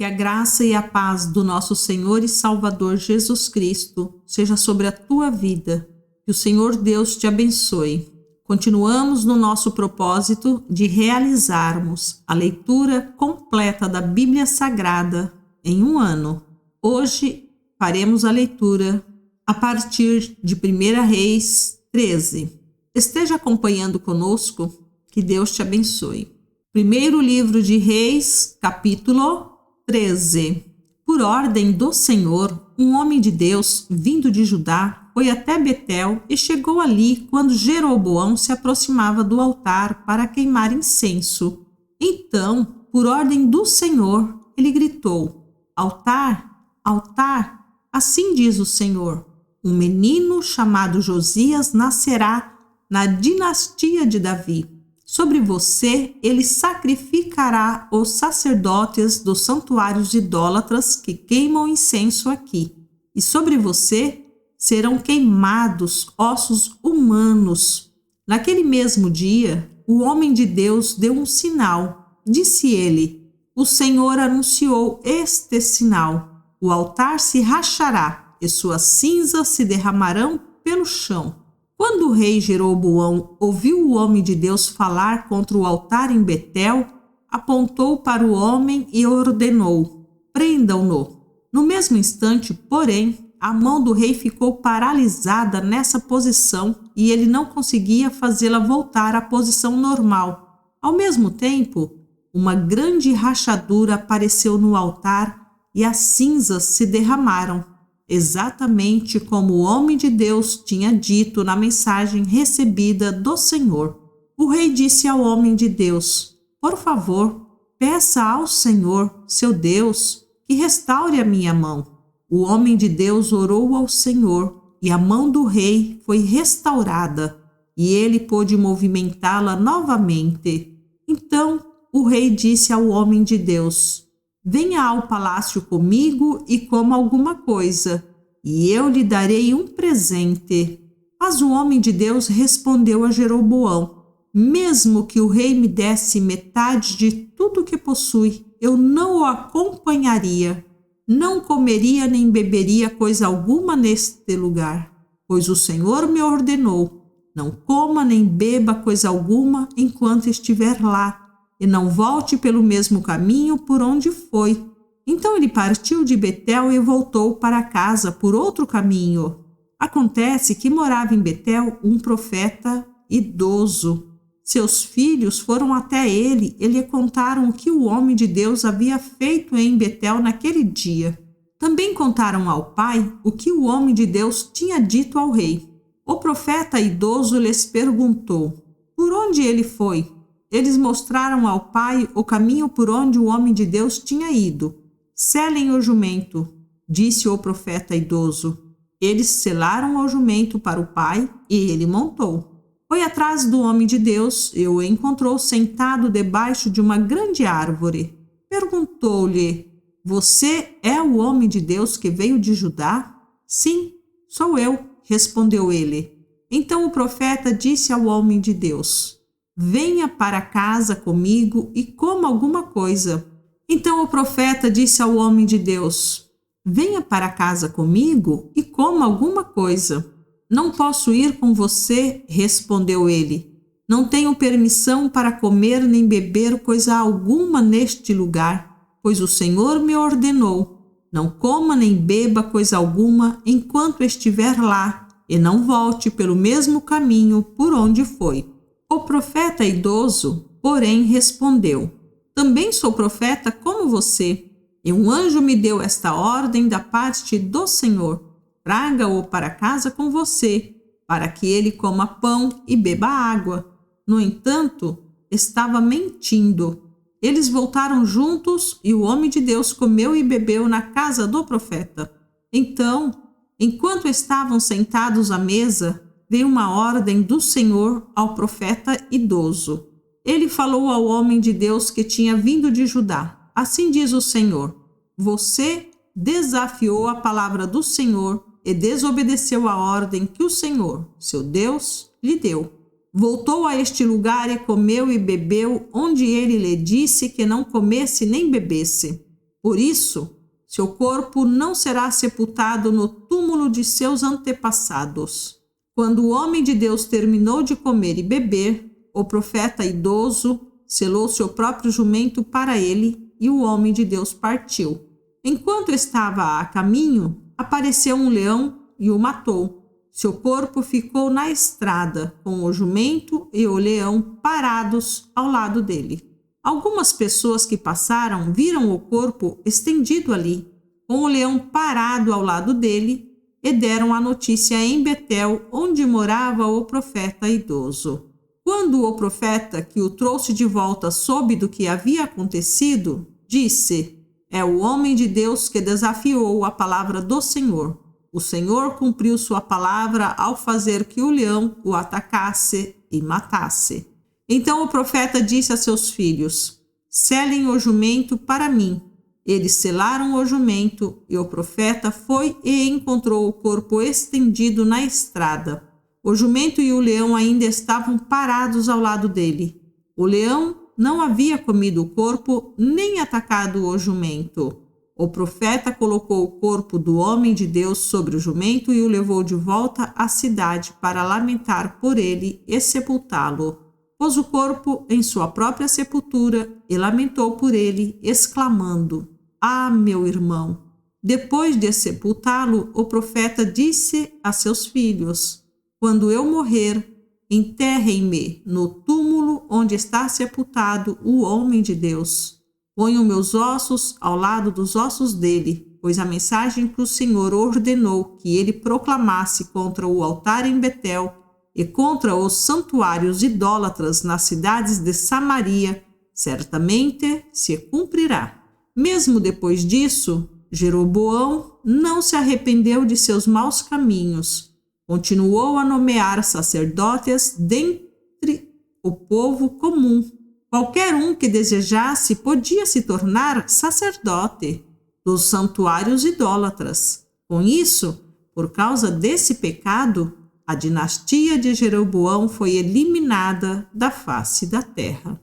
Que a graça e a paz do nosso Senhor e Salvador Jesus Cristo seja sobre a tua vida. Que o Senhor Deus te abençoe. Continuamos no nosso propósito de realizarmos a leitura completa da Bíblia Sagrada em um ano. Hoje faremos a leitura a partir de 1 Reis 13. Esteja acompanhando conosco, que Deus te abençoe. Primeiro livro de Reis, capítulo 13. Por ordem do Senhor, um homem de Deus, vindo de Judá, foi até Betel e chegou ali quando Jeroboão se aproximava do altar para queimar incenso. Então, por ordem do Senhor, ele gritou: Altar, altar, assim diz o Senhor, um menino chamado Josias nascerá na dinastia de Davi. Sobre você ele sacrificará os sacerdotes dos santuários idólatras que queimam incenso aqui. E sobre você serão queimados ossos humanos. Naquele mesmo dia, o homem de Deus deu um sinal. Disse ele: O Senhor anunciou este sinal. O altar se rachará e suas cinzas se derramarão pelo chão. Quando o rei Jeroboão ouviu o homem de Deus falar contra o altar em Betel, apontou para o homem e ordenou: prendam-no. No mesmo instante, porém, a mão do rei ficou paralisada nessa posição e ele não conseguia fazê-la voltar à posição normal. Ao mesmo tempo, uma grande rachadura apareceu no altar e as cinzas se derramaram, exatamente como o homem de Deus tinha dito na mensagem recebida do Senhor. O rei disse ao homem de Deus: Por favor, peça ao Senhor, seu Deus, que restaure a minha mão. O homem de Deus orou ao Senhor e a mão do rei foi restaurada e ele pôde movimentá-la novamente. Então o rei disse ao homem de Deus: Venha ao palácio comigo e coma alguma coisa, e eu lhe darei um presente. Mas o homem de Deus respondeu a Jeroboão: Mesmo que o rei me desse metade de tudo que possui, eu não o acompanharia. Não comeria nem beberia coisa alguma neste lugar, pois o Senhor me ordenou: Não coma nem beba coisa alguma enquanto estiver lá, e não volte pelo mesmo caminho por onde foi. Então ele partiu de Betel e voltou para casa por outro caminho. Acontece que morava em Betel um profeta idoso. Seus filhos foram até ele e lhe contaram o que o homem de Deus havia feito em Betel naquele dia. Também contaram ao pai o que o homem de Deus tinha dito ao rei. O profeta idoso lhes perguntou: Por onde ele foi? Eles mostraram ao pai o caminho por onde o homem de Deus tinha ido. Selem o jumento, disse o profeta idoso. Eles selaram o jumento para o pai e ele montou. Foi atrás do homem de Deus e o encontrou sentado debaixo de uma grande árvore. Perguntou-lhe: Você é o homem de Deus que veio de Judá? Sim, sou eu, respondeu ele. Então o profeta disse ao homem de Deus: Venha para casa comigo e coma alguma coisa. Então o profeta disse ao homem de Deus: Venha para casa comigo e coma alguma coisa. Não posso ir com você, respondeu ele. Não tenho permissão para comer nem beber coisa alguma neste lugar, pois o Senhor me ordenou: Não coma nem beba coisa alguma enquanto estiver lá, e não volte pelo mesmo caminho por onde foi. O profeta idoso, porém, respondeu: Também sou profeta como você, e um anjo me deu esta ordem da parte do Senhor: Traga-o para casa com você, para que ele coma pão e beba água. No entanto, estava mentindo. Eles voltaram juntos e o homem de Deus comeu e bebeu na casa do profeta. Então, enquanto estavam sentados à mesa, veio uma ordem do Senhor ao profeta idoso. Ele falou ao homem de Deus que tinha vindo de Judá: Assim diz o Senhor: Você desafiou a palavra do Senhor e desobedeceu a ordem que o Senhor, seu Deus, lhe deu. Voltou a este lugar e comeu e bebeu, onde ele lhe disse que não comesse nem bebesse. Por isso, seu corpo não será sepultado no túmulo de seus antepassados. Quando o homem de Deus terminou de comer e beber, o profeta idoso selou seu próprio jumento para ele e o homem de Deus partiu. Enquanto estava a caminho, apareceu um leão e o matou. Seu corpo ficou na estrada, com o jumento e o leão parados ao lado dele. Algumas pessoas que passaram viram o corpo estendido ali, com o leão parado ao lado dele, e deram a notícia em Betel, onde morava o profeta idoso. Quando o profeta que o trouxe de volta soube do que havia acontecido, disse: é o homem de Deus que desafiou a palavra do Senhor. O Senhor cumpriu sua palavra ao fazer que o leão o atacasse e matasse. Então o profeta disse a seus filhos: selem o jumento para mim. Eles selaram o jumento e o profeta foi e encontrou o corpo estendido na estrada. O jumento e o leão ainda estavam parados ao lado dele. O leão não havia comido o corpo nem atacado o jumento. O profeta colocou o corpo do homem de Deus sobre o jumento e o levou de volta à cidade para lamentar por ele e sepultá-lo. Pôs o corpo em sua própria sepultura e lamentou por ele, exclamando: ah, meu irmão! Depois de sepultá-lo, o profeta disse a seus filhos: quando eu morrer, enterrem-me no túmulo onde está sepultado o homem de Deus. Ponham meus ossos ao lado dos ossos dele, pois a mensagem que o Senhor ordenou que ele proclamasse contra o altar em Betel e contra os santuários idólatras nas cidades de Samaria, certamente se cumprirá. Mesmo depois disso, Jeroboão não se arrependeu de seus maus caminhos. Continuou a nomear sacerdotes dentre o povo comum. Qualquer um que desejasse podia se tornar sacerdote dos santuários idólatras. Com isso, por causa desse pecado, a dinastia de Jeroboão foi eliminada da face da terra.